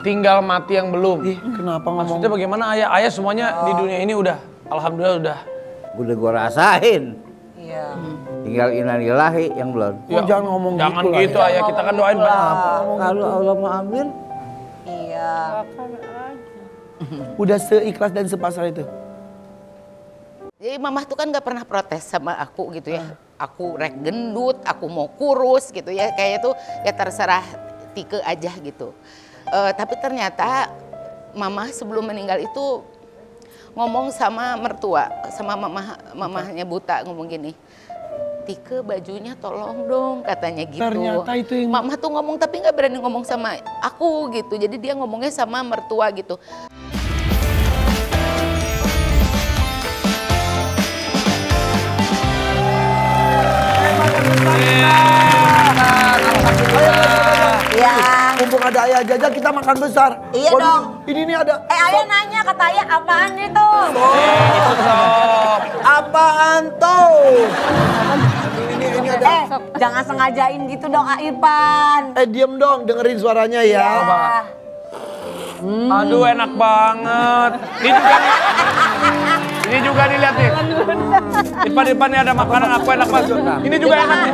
tinggal mati yang belum. Ih, kenapa ngomong? Maksudnya bagaimana ayah? Ayah semuanya di dunia ini udah, alhamdulillah udah. Udah gua rasain. Iya. Tinggal innalillahi yang belum. Ya, jangan ngomong Jangan gitu lah. gitu ayah, kita kan doain banget. Kalau Allah mau ambil, Iya. Udah seikhlas dan sepasrah itu. Jadi mamah tuh kan gak pernah protes sama aku gitu ya. Aku rek gendut, aku mau kurus gitu ya. Kayak itu ya terserah Tike aja gitu. Tapi ternyata mamah sebelum meninggal itu ngomong sama mertua, sama mamahnya Buta ngomong gini. Tike bajunya tolong dong katanya gitu. Ternyata itu yang... Mama tuh ngomong tapi nggak berani ngomong sama aku gitu. Jadi dia ngomongnya sama mertua gitu. Iya. Mumpung ada ayah jajan kita makan besar. Iya Waduh, dong. Ini nih ada. Ayah nanya kata ayah apaan itu? Apaan tuh? Ini ada. Jangan sengajain gitu dong Irfan. Diem dong, dengerin suaranya ya. Aduh enak banget. Ini juga nih lihat nih. Depan nih ada makanan aku enak banget. Ini juga enak nih.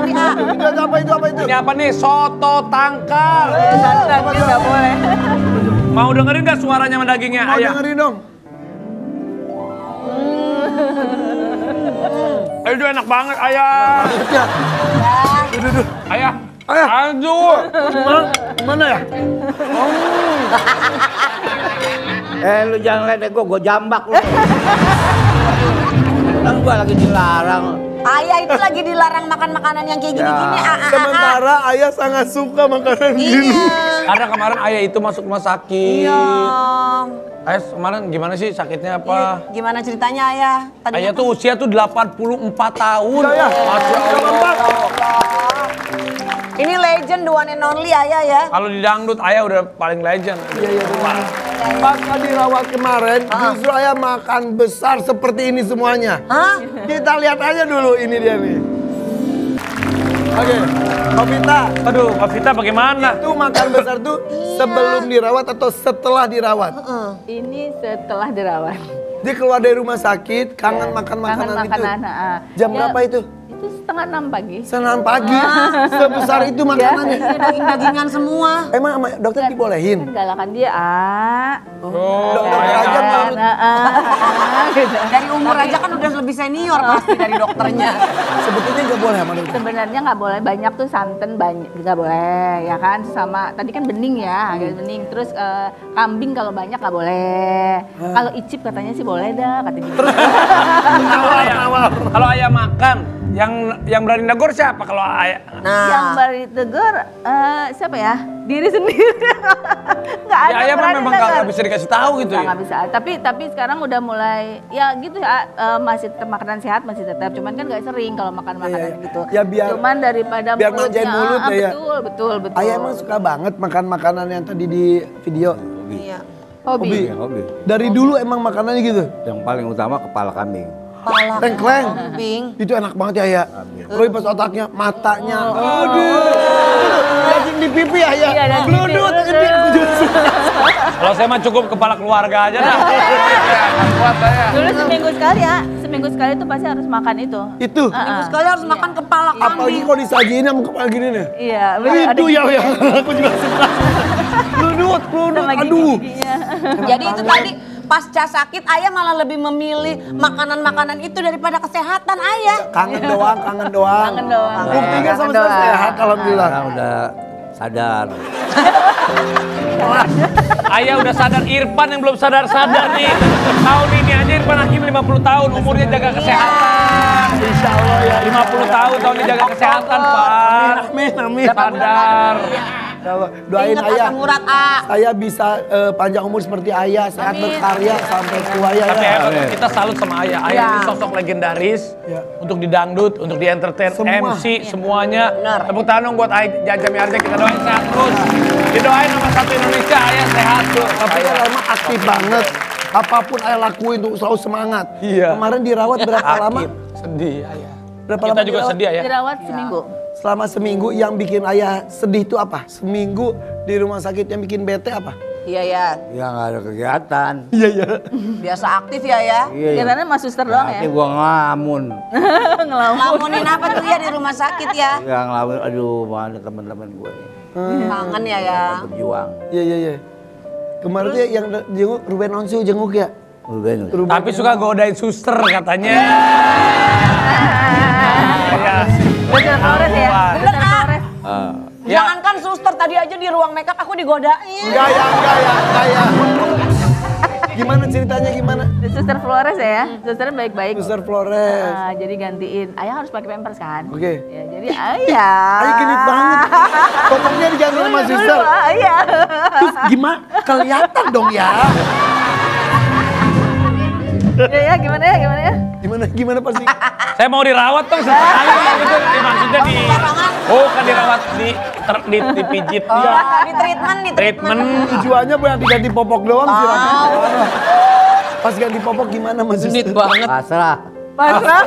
Itu apa itu? Ini apa nih? Soto tangkal. Nggak boleh. Mau dengerin gak suaranya sama dagingnya? Mau Ayah. dengerin dong. Aduh enak banget ayah. Ayah. Ayah. Aduh. Mana ya? lu jangan ledek gua jambak lu. Kan gua lagi dilarang. Ayah itu lagi dilarang makan makanan yang kayak gini-gini. Sementara ayah sangat suka makanan gini. Karena kemarin ayah itu masuk rumah sakit. Iya. Ayah kemarin gimana sih sakitnya apa? Gimana ceritanya ayah? Ayah tuh usia tuh 84 tahun. Iya, Masya Allah. Ini legend the one and only ayah ya. Kalau di dangdut ayah udah paling legend. Iya benar. Pas dirawat kemarin, justru ayah makan besar seperti ini semuanya. Hah? Kita lihat aja dulu ini dia nih. Oke, Novita. Aduh, Kak Vita bagaimana? Itu makan besar tuh sebelum dirawat atau setelah dirawat? Ini setelah dirawat. Dia keluar dari rumah sakit, kangen makan makanan itu. Jam berapa itu? Itu 5:30 pagi. 6 pagi. Sebesar itu makanannya. Daging-dagingan semua. Emang sama dokter dibolehin? Galakan dia, Dokter aja menurut gitu. Dari umur aja kan udah lebih senior pasti dari dokternya. sebetulnya nggak boleh sama dokter. Sebenarnya nggak boleh banyak tuh santan banyak nggak boleh ya kan sama tadi kan bening ya bening terus kambing kalau banyak nggak boleh kalau icip katanya sih boleh dah kata gitu. Nawar. Kalau ayah makan, yang berani negor siapa kalau ayah? Yang baru ditegur siapa ya? Diri sendiri. Nggak ada Ya, ayah berani memang negur. nggak bisa dikasih tahu gitu ya. Nggak bisa. Tapi sekarang udah mulai ya gitu ya masih makanan sehat masih tetap. Cuman kan nggak sering kalau makan makanan gitu. Ya, biar- Cuman daripada biar manjain mulut ya. Betul. Ayah emang suka banget makan makanan yang tadi di video. Iya. Hobi. Hobi. Dari dulu emang makanannya gitu. Yang paling utama kepala kambing. Tengkleng. Kambing. Itu enak banget ya ayah. Tapi pas otaknya, matanya. Aduh. Daging di pipi ayah. Iya, daging Bludut. pipi. Gede. Kalau saya mah cukup kepala keluarga aja dah. Nggak kuat saya. Dulu seminggu sekali ya. Seminggu sekali itu pasti harus makan itu. Itu. Minggu sekali harus makan kepala Apalagi kambing. kalau disajiin sama kepala gini nih. Iya. Itu ya, aku juga suka. Bludut. Sama Aduh. gigi-giginya. Jadi itu tadi pasca sakit ayah malah lebih memilih makanan-makanan itu daripada kesehatan ayah. Kangen doang. Kangen doang. Buktinya sama sekali sehat, alhamdulillah. Sekarang udah sadar. Ayah udah sadar, Irfan yang belum sadar-sadar nih. Tahun ini aja Irfan Hakim 50 tahun, umurnya jaga kesehatan. Insya Allah ya. 50 tahun tahunnya jaga kesehatan, Pak. Amin. Sadar. Ya Allah, doain Ingat ayah. asam urat A. Saya bisa panjang umur seperti ayah, sehat berkarya sampai tua ya. Tapi ya. hebat, kita salut sama ayah. Ayah ini sosok legendaris Ya. untuk di dangdut, untuk di entertain, Semua. MC, semuanya. Benar. Tepuk tangan dong buat ayah Jaja Miharja, kita doain sehat terus. Didoain sama satu Indonesia, ayah sehat tuh. Tapi ayah emang aktif banget. Apapun ayah lakuin tuh selalu semangat. Iya. Kemarin dirawat berapa lama? Sedih ayah. Berapa Kita lama juga dirawat? sedih ya. Dirawat seminggu. Selama seminggu yang bikin ayah sedih itu apa? Seminggu di rumah sakit yang bikin bete apa? Iya ya. Ya nggak ada kegiatan. Iya, iya. Biasa aktif ya ya. Iya. Kegiatannya Mas Suster doang ya? Nanti gua ngelamun. Ngelamunin apa tuh ya di rumah sakit ya? Ya ngelamun, aduh mana teman-teman gue nih. Kangen ya. Berjuang. Iya, iya, iya. Kemarin tuh yang jenguk Ruben Onsu jenguk ya. Ruben. Tapi suka godain suster katanya. Ya. Dokter Flores ya? Dokter Flores. Ya. Jangankan suster, tadi aja di ruang makeup aku digodain. Enggak ya. Gimana ceritanya gimana? Suster Flores ya? Susternya baik-baik. Suster Flores. Jadi gantiin, ayah harus pakai pampers kan? Oke. Ya, jadi ayah. Ayo genit banget. Pokoknya diganti sama suster. Iya. Terus gimana? Kelihatan dong ya. Ya, gimana ya? Gimana pasti? Saya mau dirawat dong sekali gitu. Maksudnya oh kan dirawat dipijit. Di treatment. Tujuannya buat diganti popok doang sih. Pas ganti popok gimana Mas Suster? Genit banget. Pasrah. Pasrah.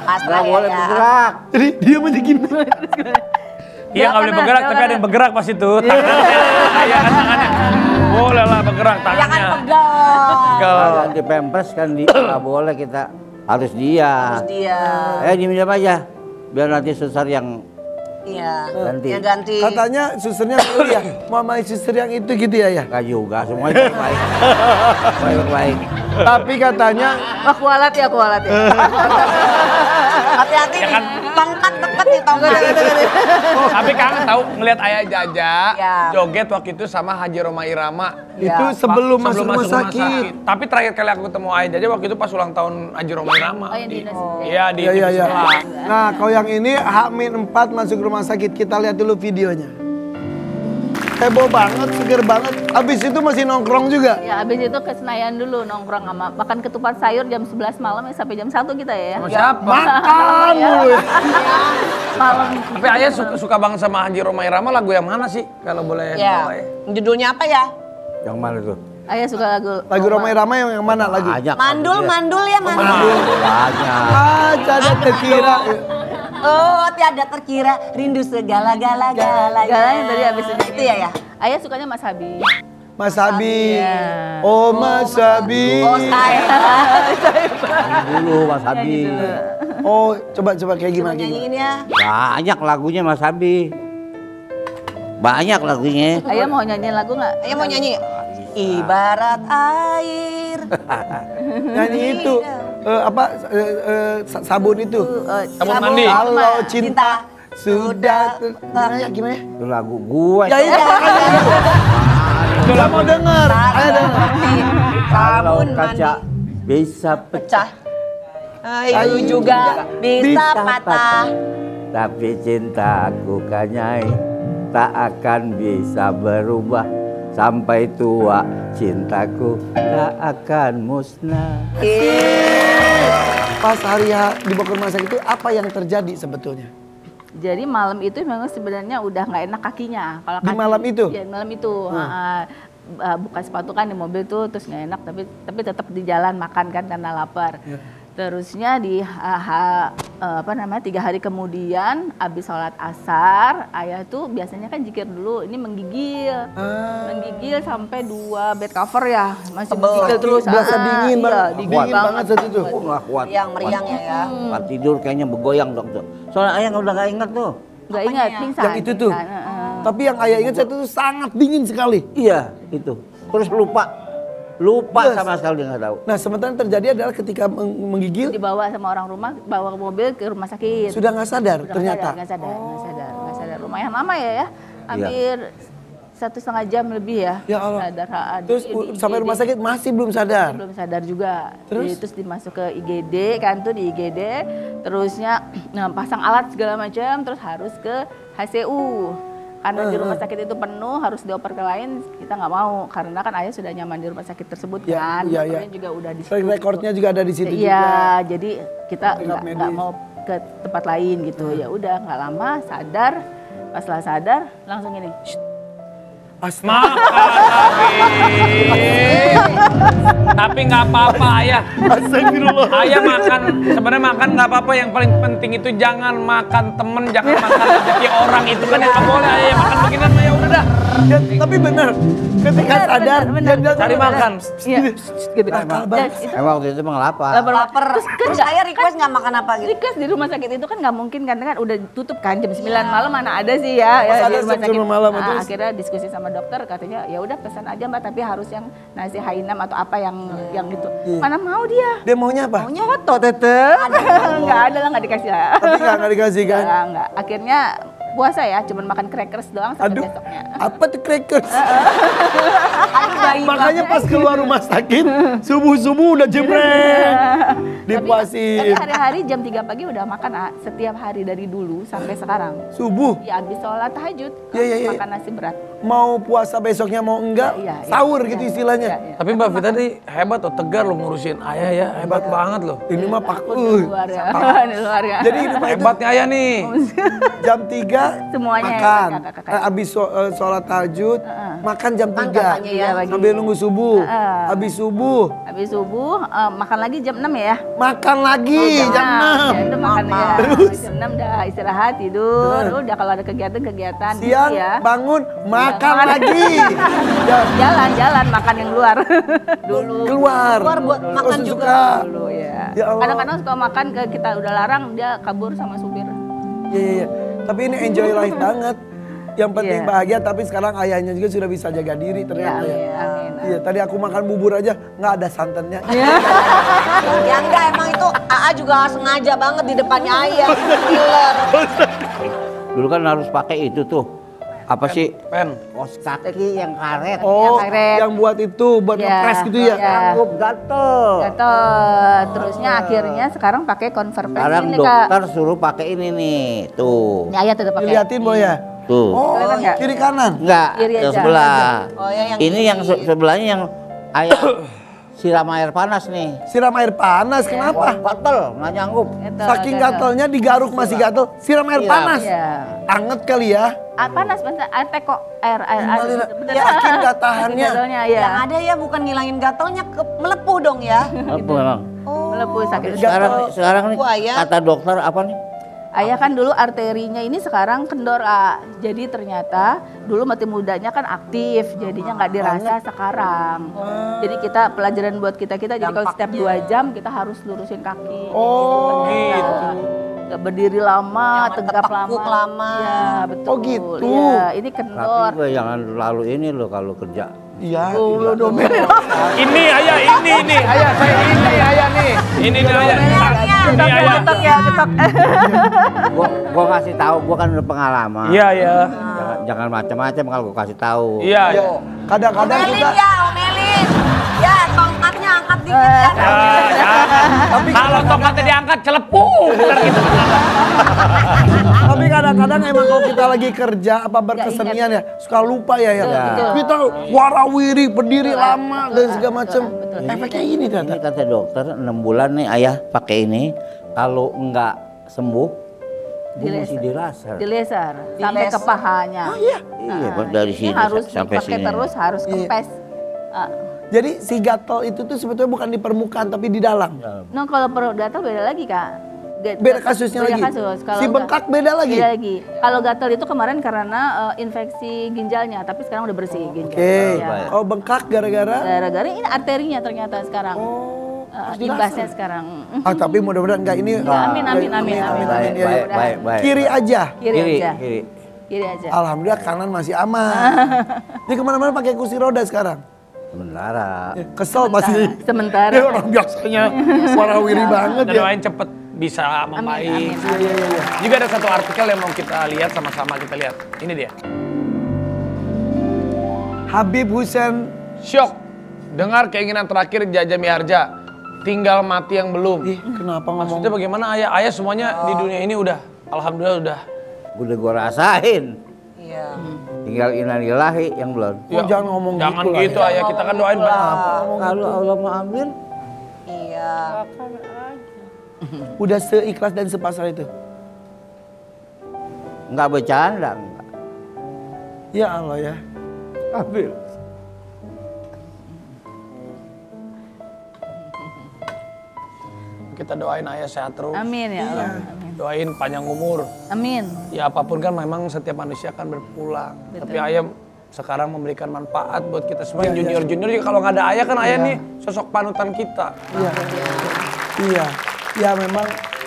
Pasrah Nggak ya. boleh bergerak. Jadi dia aja gini. Iya nggak boleh bergerak, tapi ada yang bergerak pas itu. Iya kan tangannya. Boleh lah bergerak Jangan tangannya. pegang. Kalau ganti pampers kan nggak boleh kita. Harus dia. Dia. Diam aja. Biar nanti susah yang Iya. ganti. Ya ganti. Katanya susternya milih ya. Mama suster yang itu gitu ya. Nggak juga, semuanya baik. Baik-baik. Tapi katanya Wah, kualat ya. Hati-hati Ya nih. kan? Tongkat deket nih tongkat. Tapi kangen tahu ngelihat ayah Jaja Ya. joget waktu itu sama Haji Roma Irama. itu sebelum masuk rumah sakit. Tapi terakhir kali aku ketemu ayah Jaja waktu itu pas ulang tahun Haji Roma Irama. Oh, yang di Indonesia. Iya di Iya. sekolah. Nah, kalau yang ini H-4 masuk rumah sakit. Kita lihat dulu videonya. Heboh banget, seger banget. Abis itu masih nongkrong juga. Ya, abis itu ke Senayan dulu nongkrong sama makan ketupat sayur jam 11 malam ya sampai jam 1 kita ya. Sama siapa? Makan mulu ya. Malam. Tapi ayah suka banget sama Haji Roma Irama, lagu yang mana sih kalau boleh tahu Ya. ayah? Judulnya apa ya? Yang mana tuh? Ayah suka Lagu Roma Irama yang mana lagu? Banyak. Mandul ya mandul. Banyak. Ada terkira. Oh, tiada terkira rindu segala-gala. Galanya tadi abis Itu ya. Ayah sukanya Mas Habib. Mas Abi. Iya. Oh Mas Abi. Oh, saya. Dulu Mas Abi. Oh, coba kayak gimana? Nyanyiin ya. Banyak lagunya Mas Abi. Banyak lagunya. Ayah mau nyanyiin lagu nggak? Ayo mau nyanyi. Ibarat air. Nyanyi itu sabun itu. Sabun mandi. Kalau cinta sudah gimana? Itu lagu gua. Ya iya. Kita mau denger. Ayo denger. Kalau Sabun kaca mandi bisa pecah, Ayu juga bisa patah. tapi cintaku kanyai tak akan bisa berubah. Sampai tua cintaku tak akan musnah. Pas hari dibawa ke rumah sakit itu apa yang terjadi sebetulnya? Jadi malam itu memang sebenarnya udah nggak enak kakinya. Kalau Di malam itu? Ya malam itu. Buka sepatu kan di mobil tuh terus nggak enak tapi tetap di jalan makan kan karena lapar. Terusnya di 3 hari kemudian abis sholat asar ayah tuh biasanya kan jikir dulu ini menggigil sampai 2 bed cover ya masih menggigil terus. Berasa dingin banget, dingin banget saat itu. Nggak kuat. Meriang ya. Pas tidur kayaknya begoyang dokter. Soalnya ayah udah nggak ingat tuh. Nggak ingat pingsan. Yang itu tuh. Tapi yang ayah ingat saat itu sangat dingin sekali. Iya itu. Terus lupa Yes. sama sekali nggak tahu. Nah sementara yang terjadi adalah ketika menggigil Dibawa sama orang rumah, bawa ke mobil ke rumah sakit. sudah nggak sadar Udah ternyata. nggak sadar. Lumayan lama ya. Hampir 1,5 jam lebih ya. Ya Allah. Sadar. Terus sampai rumah sakit masih belum sadar. Belum sadar juga. Terus? Terus dimasuk ke IGD kan tuh di IGD. Terusnya pasang alat segala macam. Terus harus ke HCU. Karena di rumah sakit itu penuh harus dioper ke lain kita nggak mau karena kan ayah sudah nyaman di rumah sakit tersebut kan. Iya. Dokternya juga udah di situ. Rekornya juga ada di situ juga. Iya, jadi kita Rekap nggak medis. mau ke tempat lain gitu. Ya udah nggak lama sadar. Pas lah sadar langsung ini. "Shh, Astaga. Maaf, Habib. Tapi nggak apa-apa ayah. Astagfirullah. Ayah makan, sebenarnya makan nggak apa-apa. Yang paling penting itu jangan makan temen, jangan makan rezeki orang. Itu kan yang nggak boleh ayah makan beginian. Ya udah dah. Ya, tapi benar, ketika sadar, benar. dia Cari makan. Iya. Gitu. Nakal Dan banget. itu Emang waktu itu emang lapar. Lapar. Terus saya request nggak makan apa gitu. Request di rumah sakit itu kan nggak mungkin karena kan udah tutup kan jam 9 malam mana ada sih ya, Pas ada di rumah jam 9 malam, Nah, terus? akhirnya diskusi sama dokter katanya ya udah pesan aja Mbak tapi harus yang nasi hainam atau apa yang itu. Mana mau dia? Dia maunya apa? Maunya foto tetep. Nggak ada lah nggak dikasih lah. Tapi nggak dikasih kan? Nggak. Akhirnya puasa ya, cuman makan crackers doang sampai Aduh, besoknya. apa tuh crackers? Aduh bayi Makanya pas keluar rumah sakit, subuh-subuh udah jembreng. Tapi Dipuasin. hari-hari jam 3 pagi udah makan setiap hari dari dulu sampai sekarang. Subuh, Ya habis sholat tahajud, Iya. makan nasi berat. mau puasa besoknya mau enggak, Iya, iya. sahur Iya, gitu iya, istilahnya. iya. Tapi Mbak Vita tadi hebat loh, tegar loh ngurusin ayah ya. Hebat banget loh. Ini mah pak, Luar ya. Ini luar ya. Jadi ini mah itu Hebatnya ayah nih. jam 3 Semuanya makan. ya, kakak. Abis sholat tahajud, makan jam 3. katanya ya. Sambil nunggu subuh. Abis subuh, Habis subuh makan lagi jam 6 ya. makan lagi jam 6. Ya, udah makan ya. Terus? Jam 6 udah istirahat, tidur. Udah kalau ada kegiatan-kegiatan gitu Siang ya. bangun, makan makan. lagi. Jalan-jalan makan yang luar. Dulu. Keluar. Keluar buat makan Langsung juga. suka. Dulu ya. Ya Allah. Kadang-kadang suka makan kita udah larang dia kabur sama supir. Iya. Tapi ini enjoy life banget. Yang penting Iya. bahagia, tapi sekarang ayahnya juga sudah bisa jaga diri ternyata ya. Amin. Iya, tadi aku makan bubur aja nggak ada santannya. Ya enggak emang itu AA juga sengaja banget di depannya ayah. Killer. Dulu kan harus pakai itu tuh. Apa sih? Pen. Kos kaki yang karet. Oh, karet. yang buat itu, buat Iya, ngepres gitu ya. iya. Anggup gatel. Gatot. Terusnya akhirnya sekarang pakai converse Sekarang ini Kak. dokter suruh pakai ini nih. Tuh. Ini ayah tetap pakai. Diliatin boy ya. Tuh. Oh, Kelihatan nggak? kiri kanan. Enggak, Kiri yang aja. sebelah. Oh ya yang Ini yang sebelahnya yang ayah siram air panas nih. Siram air panas, kenapa? Gatel, nggak nyanggup. Gitu, Saking gatot. gatelnya digaruk masih gatel, siram air Siram. panas. Iya. Anget kali ya. Panas bentar, air teko, air. Malina, Bener. saking gak tahannya. Saking gatelnya, ya. yang ada ya bukan ngilangin gatelnya melepuh dong ya. Apa memang? Oh. Melepuh sakit. Sekarang nih Wah, ya. kata dokter apa nih? Ayah kan dulu arterinya ini sekarang kendor, jadi ternyata dulu mati mudanya kan aktif, jadinya nggak dirasa sekarang. Jadi kita pelajaran buat kita jadi kalau setiap 2 jam kita harus lurusin kaki. Oh, gitu. Nggak berdiri lama, Jangan tegap ketekuk lama. lama. Iya betul. Oh, gitu. Iya, ini Tapi kendor. gue jangan terlalu ini loh kalau kerja. Iya. Lu domel. Ini ayah, ini ayah, saya ini ayah nih. Ini nih ayah. Ini ayah. Getok ya, getok. Gua kasih tahu, gua kan udah pengalaman. Iya ya. Jangan macam-macam kalau gua kasih tahu. Iya. Ya, kadang-kadang Omelin kita ya, omelin. Ya, tongkatnya angkat dikit ya. Tapi kalau tongkatnya diangkat celepung. Ntar kita tapi kadang-kadang emang kalau kita lagi kerja apa berkesenian ya suka lupa ya. Betul. Kita warawiri berdiri lama dan segala macam. Efeknya ini Ini ternyata. kata dokter 6 bulan nih ayah pakai ini. Kalau enggak sembuh, gua mesti dilaser. Dilaser sampai ke pahanya. Iya. Iya, dari Ini sini harus sampai dipakai sini. terus, harus Iya. kempes. Jadi si gatal itu tuh sebetulnya bukan di permukaan tapi di dalam. No, kalau perut gatal beda lagi Kak. Beda kasusnya Beda lagi. Kasus. Kalau Si enggak- bengkak beda lagi. Beda lagi. Kalau gatal itu kemarin karena infeksi ginjalnya, tapi sekarang udah bersih ginjal. Oke. Ya. Oh bengkak gara-gara. Gara-gara ini arterinya ternyata sekarang. Oh. Imbasnya sekarang. Ah tapi mudah-mudahan enggak ini. Amin, amin, amin, amin. Baik, ya, ya. baik. Kiri aja. Kiri aja. Kiri. Kiri aja. Alhamdulillah kanan masih aman. Dia kemana-mana pakai kursi roda sekarang. Sementara. Kesel pasti. Sementara. Dia orang biasanya warawiri banget Dan ya. doain cepet bisa membaik. Amin. Juga ada satu artikel yang mau kita lihat sama-sama kita lihat. Ini dia. Habib Hussein. Syok. Dengar keinginan terakhir Jaja Miharja. Tinggal mati yang belum. Ih, kenapa ngomong? Maksudnya bagaimana ayah? Ayah semuanya di dunia ini udah. Alhamdulillah udah. Udah gua rasain. Iya. Tinggal innalillahi yang belum. Oh, jangan ngomong Jangan gitu lah gitu ya. ayah. Kita kan doain banyak. Kalau Allah mau ambil, Iya. Udah seikhlas dan sepasrah itu. nggak bercanda. Enggak. Ya Allah ya. Ambil. kita doain ayah sehat terus. Amin ya Allah. Amin. Doain panjang umur. Amin. Ya apapun kan memang setiap manusia akan berpulang. Tapi ayah sekarang memberikan manfaat buat kita semua. Junior-junior juga kalau nggak ada ayah kan ayah nih sosok panutan kita. Iya. Ya memang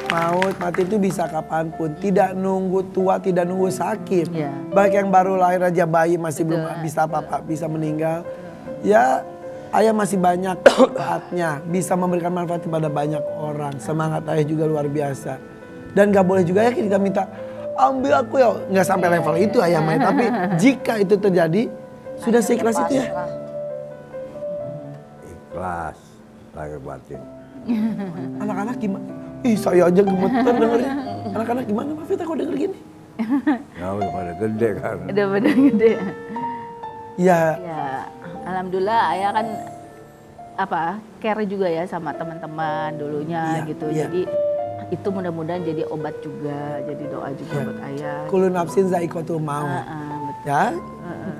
maut mati itu bisa kapanpun. Tidak nunggu tua, tidak nunggu sakit. Iya. Baik yang baru lahir aja bayi masih belum bisa apa-apa, bisa meninggal. Ya ayah masih banyak manfaatnya, bisa memberikan manfaat kepada banyak orang. Semangat ayah juga luar biasa. Dan gak boleh juga ya kita minta, ambil aku ya. Nggak sampai level itu ayah main. Tapi jika itu terjadi, sudah seikhlas itu ya. Ikhlas, lahir batin. Anak-anak gimana? Ih saya aja gemeter dengernya. Anak-anak gimana Mbak Vita kalau denger gini? Ya udah pada gede kan. Udah pada gede. Ya. Ya, alhamdulillah ayah kan care juga ya sama teman-teman dulunya Iya, gitu. iya. Jadi itu mudah-mudahan jadi obat juga, jadi doa juga buat ayah. Kullu nafsin za'iqatul maut. betul. Ya,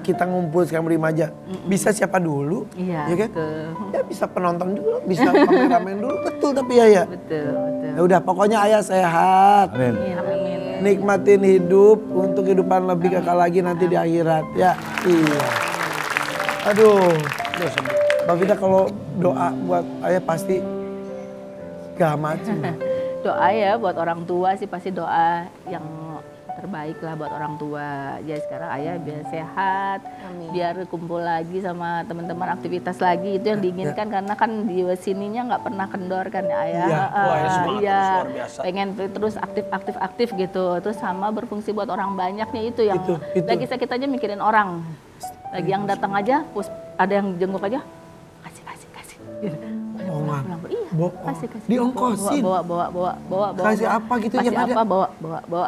kita ngumpul sekarang berlima aja. Bisa siapa dulu? Iya, Ya kan? betul. Ya bisa penonton dulu, bisa kameramen dulu. Betul tapi ya. Betul, betul. Ya udah pokoknya ayah sehat. Amin. Amin. Nikmatin hidup untuk kehidupan lebih kekal lagi nanti di akhirat. Ya, iya. Aduh. Mbak Vita kalau doa buat ayah pasti gak mati. Doa ya buat orang tua sih pasti doa yang terbaik lah buat orang tua. Jadi sekarang ayah biar sehat, biar kumpul lagi sama teman-teman aktivitas lagi itu yang diinginkan karena kan di sininya nggak pernah kendor kan ya ayah. Iya. Wah, ya semangat Iya, terus, luar biasa. pengen terus aktif gitu. Terus sama berfungsi buat orang banyaknya itu yang Itu. lagi sakit aja mikirin orang. Lagi yang datang aja, ada yang jenguk aja, kasih. Gitu. Bohongan. Iya, Bohong. kasih. Diongkosin. Bawa. Kasih apa gitu Kasih yang ada? apa, bawa.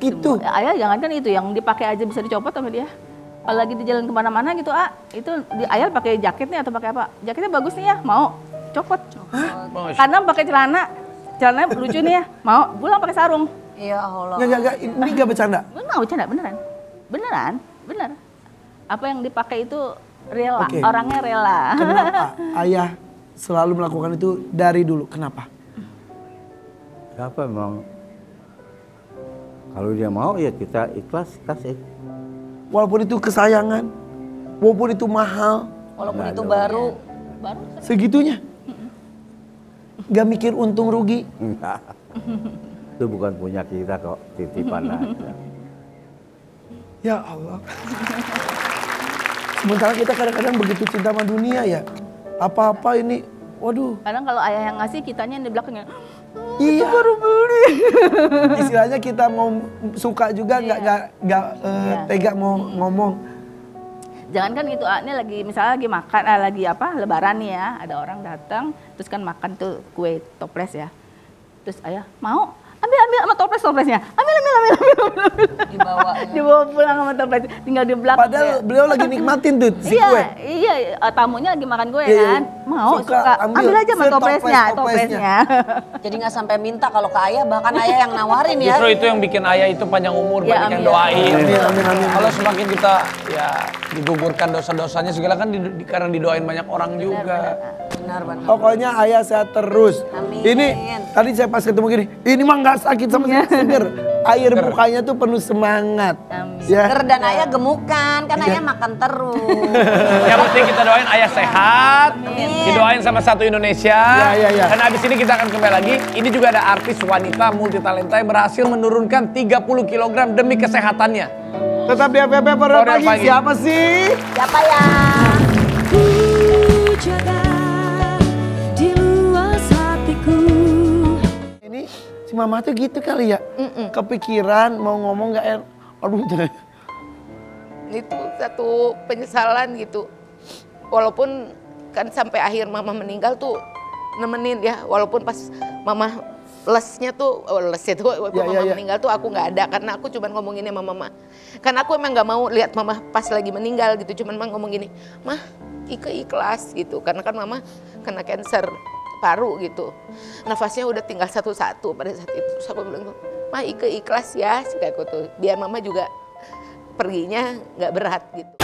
Gitu. Ayah jangan kan itu yang dipakai aja bisa dicopot sama dia. Kalau lagi di jalan kemana-mana gitu, itu ayah pakai jaket nih atau pakai apa? Jaketnya bagus nih ya, mau copot. Karena pakai celananya lucu nih ya, mau pulang pakai sarung. Ya Allah. Enggak, ini gak bercanda. Nggak bercanda, bener. Apa yang dipakai itu rela, Oke. orangnya rela. Kenapa ayah selalu melakukan itu dari dulu? Kenapa? Siapa memang kalau dia mau ya kita ikhlas kasih. Walaupun itu kesayangan, walaupun itu mahal, Walaupun Nggak itu ada. baru. segitunya. Gak mikir untung rugi. Enggak. Itu bukan punya kita kok, titipan aja. Ya Allah. Sementara kita kadang-kadang begitu cinta sama dunia ya. Apa-apa ini, waduh. Kadang kalau ayah yang ngasih, kitanya yang di belakangnya. Iya. Baru beli. Istilahnya kita mau suka juga nggak tega mau ngomong. Jangan kan gitu, ini lagi misalnya lagi makan, lagi lebaran nih ya, ada orang datang, terus kan makan tuh kue toples ya. Terus ayah, mau? Ambil sama toplesnya. Ambil. Dibawa pulang sama toples, tinggal di belakang. Padahal beliau lagi nikmatin tuh si Iya, kue. iya, tamunya lagi makan kue Iya, kan. Mau, suka. Ambil aja sama toplesnya. Jadi nggak sampai minta kalau ke ayah, bahkan ayah yang nawarin ya. Justru itu yang bikin ayah itu panjang umur, Ya, banyak yang amin. doain. Amin. Kalau semakin kita ya digugurkan dosa-dosanya segala kan karena didoain banyak orang juga. Benar. Pokoknya ayah sehat terus. Amin. Ini tadi saya pas ketemu gini, ini mah nggak sakit sama sekali, seger. Air mukanya tuh penuh semangat. Amin. Ya. Seger dan ayah gemukan, kan ayah makan terus. Yang penting kita doain ayah sehat, didoain sama satu Indonesia. Ya. Dan abis ini kita akan kembali lagi. Ini juga ada artis wanita multitalenta yang berhasil menurunkan 30 kg demi kesehatannya. Tetap di FVP Produk Produk Pagi. Pagi. Siapa sih? Siapa ya? Ku jaga di luas hatiku. Ini si mama tuh gitu kali ya. Kepikiran mau ngomong nggak enak. Aduh. Itu satu penyesalan gitu. Walaupun kan sampai akhir mama meninggal tuh nemenin ya. Walaupun pas mama lesnya tuh, waktu mama meninggal tuh aku nggak ada. Karena aku cuma ngomong gini sama mama. Karena aku emang nggak mau lihat mama pas lagi meninggal gitu. Cuman ngomong gini, Mah Ike ikhlas gitu. Karena kan mama kena cancer paru gitu. Nafasnya udah tinggal satu-satu pada saat itu. Terus aku bilang, Mah Ike ikhlas ya. Kayak aku tuh, biar mama juga perginya nggak berat gitu.